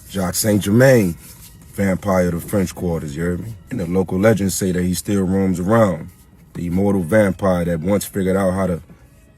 Jacques Saint Germain, vampire of the French Quarters, you heard me? And the local legends say that he still roams around, the immortal vampire that once figured out how to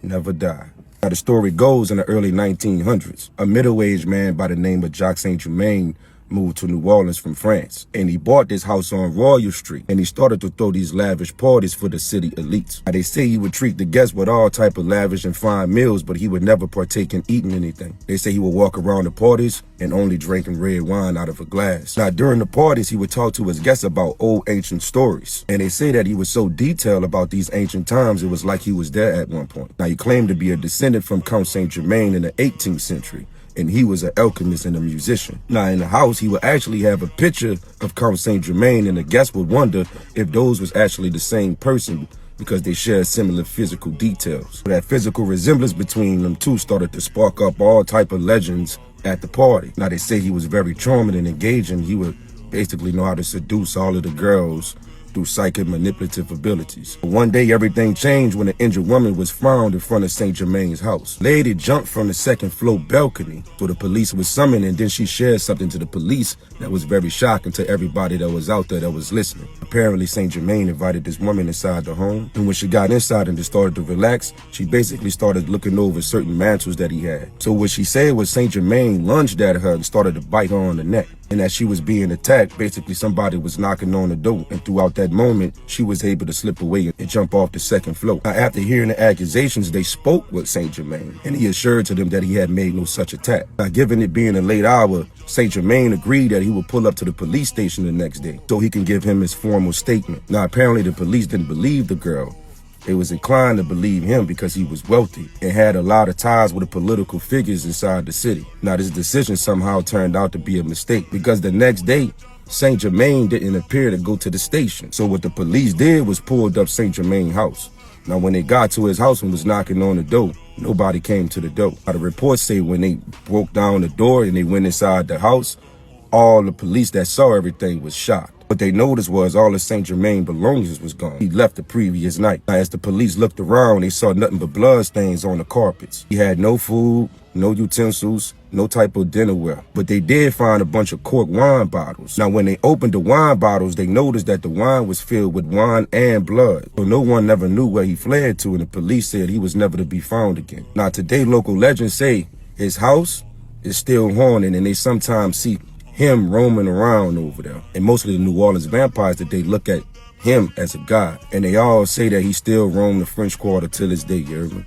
never die. Now the story goes in the early 1900s, a middle-aged man by the name of Jacques Saint Germain moved to New Orleans from France, and he bought this house on Royal Street, and he started to throw these lavish parties for the city elites. Now, they say he would treat the guests with all type of lavish and fine meals, but he would never partake in eating anything. They say he would walk around the parties and only drinking red wine out of a glass. Now, during the parties, he would talk to his guests about old ancient stories, and they say that he was so detailed about these ancient times, it was like he was there at one point. Now, he claimed to be a descendant from Count Saint Germain in the 18th century, and he was an alchemist and a musician. Now, in the house, he would actually have a picture of Count Saint Germain, and the guests would wonder if those was actually the same person because they share similar physical details. That physical resemblance between them two started to spark up all type of legends at the party. Now, they say he was very charming and engaging. He would basically know how to seduce all of the girls through psychic manipulative abilities. One day, everything changed when an injured woman was found in front of Saint Germain's house. Lady jumped from the second floor balcony, so the police was summoned, and then she shared something to the police that was very shocking to everybody that was out there that was listening. Apparently, Saint Germain invited this woman inside the home, and when she got inside and just started to relax, she basically started looking over certain mantles that he had. So what she said was Saint Germain lunged at her and started to bite her on the neck. And as she was being attacked, basically somebody was knocking on the door. And throughout that moment, she was able to slip away and jump off the second floor. Now, after hearing the accusations, they spoke with Saint Germain, and he assured to them that he had made no such attack. Now, given it being a late hour, Saint Germain agreed that he would pull up to the police station the next day so he can give him his formal statement. Now, apparently the police didn't believe the girl. They was inclined to believe him because he was wealthy and had a lot of ties with the political figures inside the city. Now, this decision somehow turned out to be a mistake because the next day, Saint Germain didn't appear to go to the station. So what the police did was pulled up Saint Germain's house. Now, when they got to his house and was knocking on the door, nobody came to the door. Now, the reports say when they broke down the door and they went inside the house, all the police that saw everything was shocked. What they noticed was all of Saint Germain belongings was gone. He left the previous night. Now, as the police looked around, they saw nothing but blood stains on the carpets. He had no food, no utensils, no type of dinnerware. But they did find a bunch of corked wine bottles. Now, when they opened the wine bottles, they noticed that the wine was filled with wine and blood. So no one never knew where he fled to, and the police said he was never to be found again. Now, today, local legends say his house is still haunted, and they sometimes see him roaming around over there. And most of the New Orleans vampires today look at him as a god. And they all say that he still roams the French Quarter till this day, you heard me?